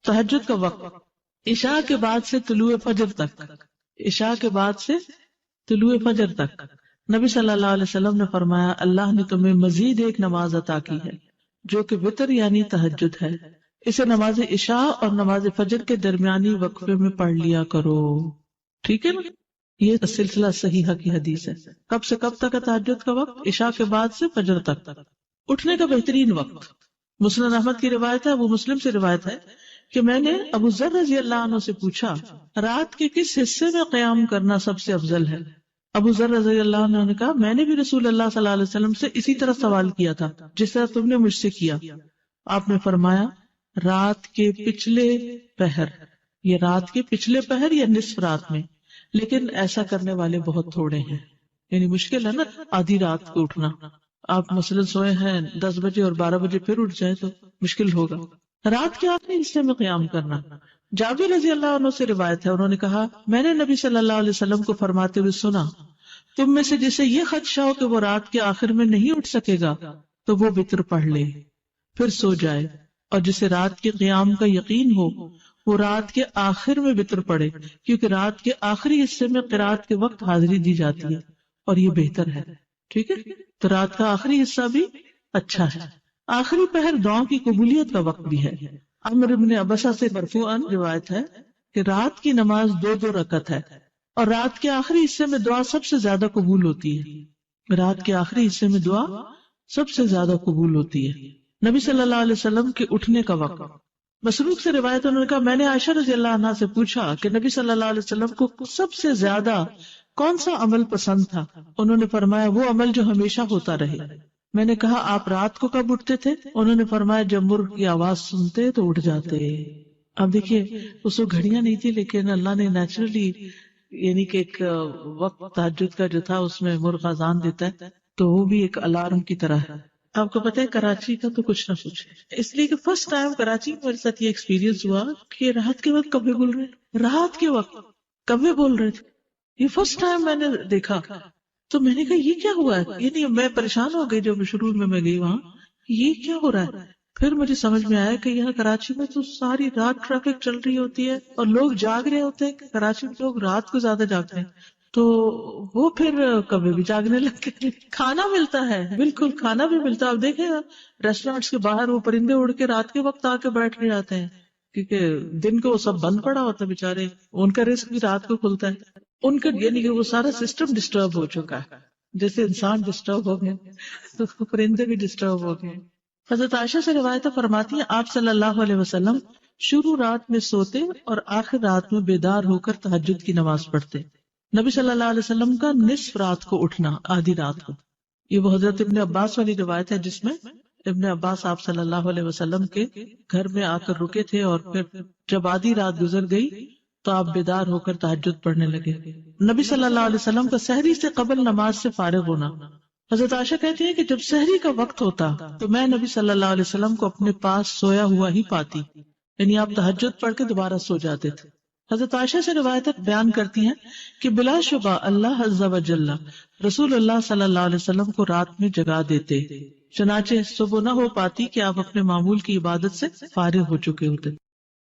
تہجد کا وقت عشاء کے بعد سے طلوع فجر تک، عشاء کے بعد سے طلوع فجر تک نبی صلی اللہ علیہ وسلم نے فرمایا اللہ نے تمہیں مزید ایک نماز عطا کی ہے جو کہ وتر یعنی تہجد ہے، اسے نماز عشاء اور نماز فجر کے درمیانی وقفے میں پڑھ لیا کرو. ٹھیک ہے نا؟ یہ سلسلہ صحیحہ کی حدیث ہے. کب سے کب تک ہے تہجد کا وقت؟ عشاء کے بعد سے فجر تک. اٹھنے کا بہترین وقت مسند احمد کی روایت ہے، ابو مسلم سے روایت ہے کہ میں نے ابو ذر رضی اللہ عنہ سے پوچھا رات کے کس حصے میں قیام کرنا سب سے افضل ہے؟ ابو ذر رضی اللہ عنہ نے کہا میں نے بھی رسول اللہ صلی اللہ علیہ وسلم سے اسی طرح سوال کیا تھا جس طرح تم نے مجھ سے کیا. آپ نے فرمایا رات کے پچھلے پہر، یہ رات کے پچھلے پہر یا نصف رات میں، لیکن ایسا کرنے والے بہت تھوڑے ہیں. یعنی مشکل ہے نا آدھی رات کو اٹھنا. آپ مثلاً سوئے ہیں 10 بجے اور 12 بجے پھر اٹھ جائے تو مشکل ہوگا. رات کے آخری حصے میں قیام کرنا. جابر رضی اللہ عنہ سے روایت ہے، انہوں نے کہا میں نے نبی صلی اللہ علیہ وسلم کو فرماتے ہوئے سنا تم میں سے جسے یہ خدشہ ہو کہ وہ رات کے آخر میں نہیں اٹھ سکے گا تو وہ وتر پڑھ لے پھر سو جائے، اور جسے رات کے قیام کا یقین ہو وہ رات کے آخر میں وتر پڑھے، کیونکہ رات کے آخری حصے میں قرات کے وقت حاضری دی جاتی ہے اور یہ بہتر ہے. ٹھیک ہے، تو رات کا آخری حصہ بھی اچھا ہے. آخری پہر دعاؤں کی قبولیت کا وقت بھی ہے. عمرو بن عبسہ سے مرفوعاً روایت ہے کہ رات کی نماز 2 رکعت ہے اور رات کے آخری حصے میں دعا سب سے زیادہ قبول ہوتی ہے. رات کے آخری حصے میں دعا سب سے زیادہ قبول ہوتی ہے. نبی صلی اللہ علیہ وسلم کے اٹھنے کا وقت. مسروق سے روایت انہوں نے کہا میں نے عائشہ رضی اللہ عنہا سے پوچھا کہ نبی صلی اللہ علیہ وسلم کو سب سے زیادہ کون سا عمل پسند تھا؟ انہوں نے فرمایا وہ عمل جو ہمیشہ ہوتا رہے. میں نے کہا آپ رات کو کب اٹھتے تھے؟ انہوں نے فرمایا جب مرغ کی آواز سنتے تو اٹھ جاتے. اب دیکھیے اس کو گھڑیاں نہیں تھی لیکن اللہ نے نیچرلی یعنی کہ ایک وقت تہجد کا جو تھا اس میں مرغ اذان دیتا ہے تو وہ بھی ایک الارم کی طرح ہے. آپ کو پتہ ہے کراچی کا تو کچھ نہ پوچھے، اس لیے کہ فرسٹ ٹائم کراچی میں میرے ساتھ یہ ایکسپیرینس ہوا کہ رات کے وقت کبھی بول رہے، رات کے وقت کبھی بول رہے تھے. یہ فرسٹ ٹائم میں نے دیکھا تو میں نے کہا یہ کیا ہوا ہے؟ یعنی میں پریشان ہو گئی جب شروع میں گئی وہاں یہ کیا ہو رہا ہے. پھر مجھے سمجھ میں آیا کہ یہاں کراچی میں تو ساری رات ٹریفک چل رہی ہوتی ہے اور لوگ جاگ رہے ہوتے ہیں. کراچی میں لوگ رات کو زیادہ جاگتے ہیں تو وہ پھر کبھی بھی جاگنے لگتے. کھانا ملتا ہے، بالکل کھانا بھی ملتا ہے. اب دیکھیں ریسٹورینٹس کے باہر وہ پرندے اڑ کے رات کے وقت آ کے بیٹھ کے جاتے ہیں کیونکہ دن کو وہ سب بند پڑا ہوتا ہے بیچارے، ان کا رزق بھی رات کو کھلتا ہے. ان کا یعنی کہ وہ سارا سسٹم ڈسٹرب ہو چکا ہے، جیسے انسان ڈسٹرب ہو گئے تو پرندے بھی ڈسٹرب ہو گئے. حضرت عائشہ سے روایت فرماتی ہیں آپ صلی اللہ علیہ وسلم شروع رات میں سوتے اور آخر رات میں بیدار ہو کر تہجد کی نماز پڑھتے. نبی صلی اللہ علیہ وسلم کا نصف رات کو اٹھنا، آدھی رات کو، یہ وہ حضرت ابن عباس والی روایت ہے جس میں ابن عباس آپ صلی اللہ علیہ وسلم کے گھر میں آ کر رکے تھے اور پھر جب آدھی رات گزر گئی تو آپ بیدار ہو کر تہجد پڑھنے لگے. نبی صلی اللہ علیہ وسلم کا سحری سے قبل نماز سے فارغ ہونا. حضرت عائشہ کہتی ہے کہ جب سحری کا وقت ہوتا تو میں نبی صلی اللہ علیہ وسلم کو اپنے پاس سویا ہوا ہی پاتی، یعنی آپ تہجد پڑھ کے دوبارہ سو جاتے تھے. حضرت عائشہ سے روایت بیان کرتی ہیں کہ بلا شبہ اللہ عز و جل رسول اللہ صلی اللہ علیہ وسلم کو رات میں جگا دیتے، چنانچہ صبح نہ ہو پاتی کہ آپ اپنے معمول کی عبادت سے فارغ ہو چکے ہوتے.